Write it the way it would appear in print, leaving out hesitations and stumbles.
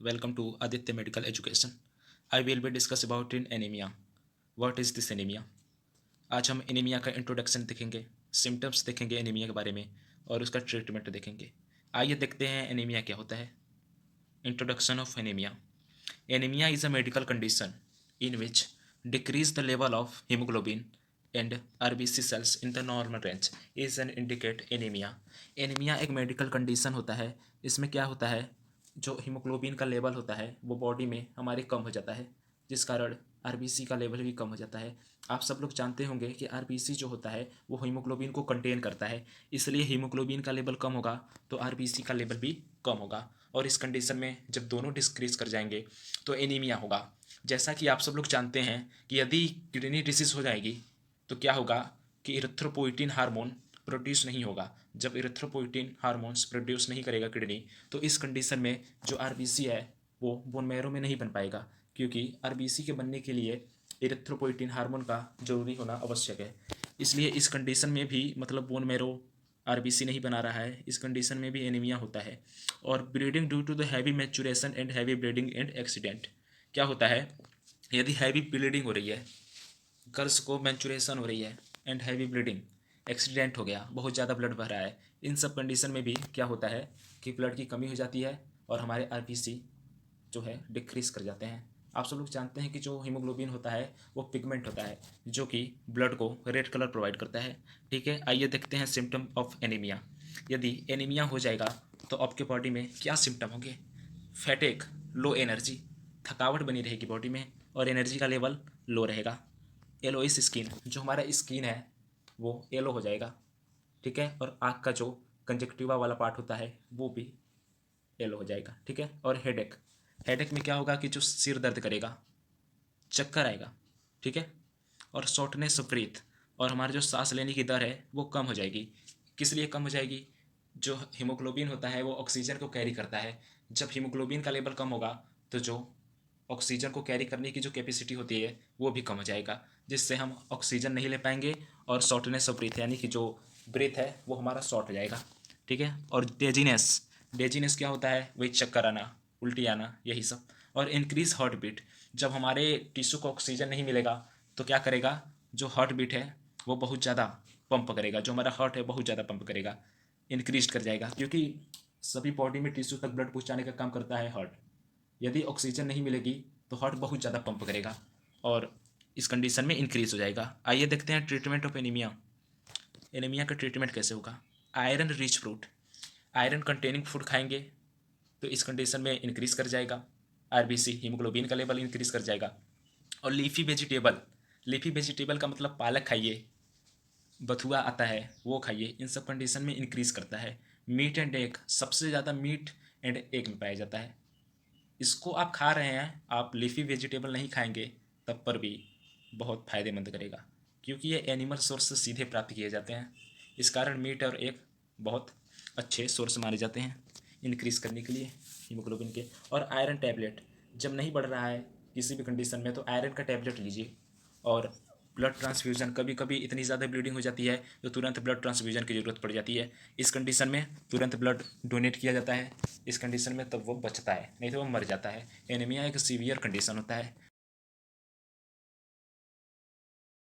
Welcome to Aditya Medical Education. I will be discuss about in anemia. What is this anemia? आज हम anaemia का introduction देखेंगे, symptoms देखेंगे anaemia के बारे में और उसका ट्रीटमेंट देखेंगे। आइए देखते हैं एनीमिया क्या होता है। Introduction of anaemia. Anemia is a medical condition in which decrease the level of hemoglobin and RBC cells in the normal range is an indicate anemia. Anaemia एक मेडिकल कंडीशन होता है। इसमें क्या होता है, जो हीमोग्लोबिन का लेवल होता है वो बॉडी में हमारे कम हो जाता है, जिस कारण आरबीसी का लेवल भी कम हो जाता है। आप सब लोग जानते होंगे कि आरबीसी जो होता है वो हीमोग्लोबिन को कंटेन करता है, इसलिए हीमोग्लोबिन का लेवल कम होगा तो आरबीसी का लेवल भी कम होगा। और इस कंडीशन में जब दोनों डिस्क्रीज कर जाएंगे तो एनीमिया होगा। जैसा कि आप सब लोग जानते हैं कि यदि किडनी डिसीज हो जाएगी तो क्या होगा कि इरिथ्रोपोइटिन हार्मोन प्रोड्यूस नहीं होगा। जब इरिथ्रोपोइटिन हार्मोन्स प्रोड्यूस नहीं करेगा किडनी, तो इस कंडीशन में जो आरबीसी है वो बोन मैरो में नहीं बन पाएगा, क्योंकि आरबीसी के बनने के लिए इरिथ्रोपोइटिन हार्मोन का जरूरी होना आवश्यक है। इसलिए इस कंडीशन में भी मतलब बोन मैरो आरबीसी नहीं बना रहा है, इस कंडीशन में भी एनीमिया होता है। और bleeding due to the heavy menstruation and heavy bleeding and accident. क्या होता है, यदि हैवी ब्लीडिंग हो रही है, गर्ल्स को मैचुरेशन हो रही है एंड हैवी ब्लीडिंग, एक्सीडेंट हो गया, बहुत ज़्यादा ब्लड बह रहा है, इन सब कंडीशन में भी क्या होता है कि ब्लड की कमी हो जाती है और हमारे आरबीसी जो है डिक्रीज कर जाते हैं। आप सब लोग जानते हैं कि जो हीमोग्लोबिन होता है वो पिगमेंट होता है जो कि ब्लड को रेड कलर प्रोवाइड करता है। ठीक है, आइए देखते हैं सिम्टम ऑफ एनीमिया। यदि एनीमिया हो जाएगा तो आपके बॉडी में क्या सिम्टम होंगे? फैटेक, लो एनर्जी, थकावट बनी रहेगी बॉडी में और एनर्जी का लेवल लो रहेगा। येलोइस स्किन, जो हमारा स्किन है वो येलो हो जाएगा। ठीक है, और आँख का जो कंजक्टिवा वाला पार्ट होता है वो भी येलो हो जाएगा। ठीक है, और हेडेक, हेडेक में क्या होगा कि जो सिर दर्द करेगा, चक्कर आएगा। ठीक है, और शॉर्टनेस ऑफ ब्रीथ, और हमारी जो सांस लेने की दर है वो कम हो जाएगी। किस लिए कम हो जाएगी? जो हीमोग्लोबिन होता है वो ऑक्सीजन को कैरी करता है। जब हीमोग्लोबिन का लेवल कम होगा तो जो ऑक्सीजन को कैरी करने की जो कैपेसिटी होती है वो भी कम हो जाएगा, जिससे हम ऑक्सीजन नहीं ले पाएंगे और शॉर्टनेस ऑफ ब्रीथ यानी कि जो ब्रीथ है वो हमारा शॉर्ट हो जाएगा। ठीक है, और डेजीनेस, डेजीनेस क्या होता है? वही चक्कर आना, उल्टी आना, यही सब। और इंक्रीज हार्ट बीट, जब हमारे टिश्यू को ऑक्सीजन नहीं मिलेगा तो क्या करेगा, जो हार्ट बीट है वो बहुत ज़्यादा पंप करेगा, जो हमारा हार्ट है बहुत ज़्यादा पंप करेगा, इंक्रीज कर जाएगा, क्योंकि सभी बॉडी में टिश्यू तक ब्लड पहुंचाने का काम करता है हार्ट। यदि ऑक्सीजन नहीं मिलेगी तो हार्ट बहुत ज़्यादा पंप करेगा और इस कंडीशन में इंक्रीज हो जाएगा। आइए देखते हैं ट्रीटमेंट ऑफ एनीमिया। एनीमिया का ट्रीटमेंट कैसे होगा? Iron rich fruit, iron containing food खाएंगे तो इस कंडीशन में इंक्रीज कर जाएगा, आरबीसी हीमोग्लोबिन का लेवल इंक्रीज कर जाएगा। और लीफी वेजिटेबल, लीफी वेजिटेबल का मतलब पालक खाइए, बथुआ आता है वो खाइए, इन सब कंडीशन में इंक्रीज करता है। मीट एंड एग, सबसे ज़्यादा मीट एंड एग में पाया जाता है। इसको आप खा रहे हैं, आप लीफी वेजिटेबल नहीं खाएंगे तब पर भी बहुत फ़ायदेमंद करेगा, क्योंकि ये एनिमल सोर्स से सीधे प्राप्त किए जाते हैं। इस कारण मीट और एग बहुत अच्छे सोर्स माने जाते हैं इंक्रीज़ करने के लिए हीमोग्लोबिन के। और आयरन टैबलेट, जब नहीं बढ़ रहा है किसी भी कंडीशन में तो आयरन का टैबलेट लीजिए। और ब्लड ट्रांसफ्यूज़न, कभी कभी इतनी ज़्यादा ब्लीडिंग हो जाती है तो तुरंत ब्लड ट्रांसफ्यूज़न की ज़रूरत पड़ जाती है। इस कंडीशन में तुरंत ब्लड डोनेट किया जाता है। इस कंडीशन में तब वो बचता है, नहीं तो वो मर जाता है। एनीमिया एक सीवियर कंडीशन होता है।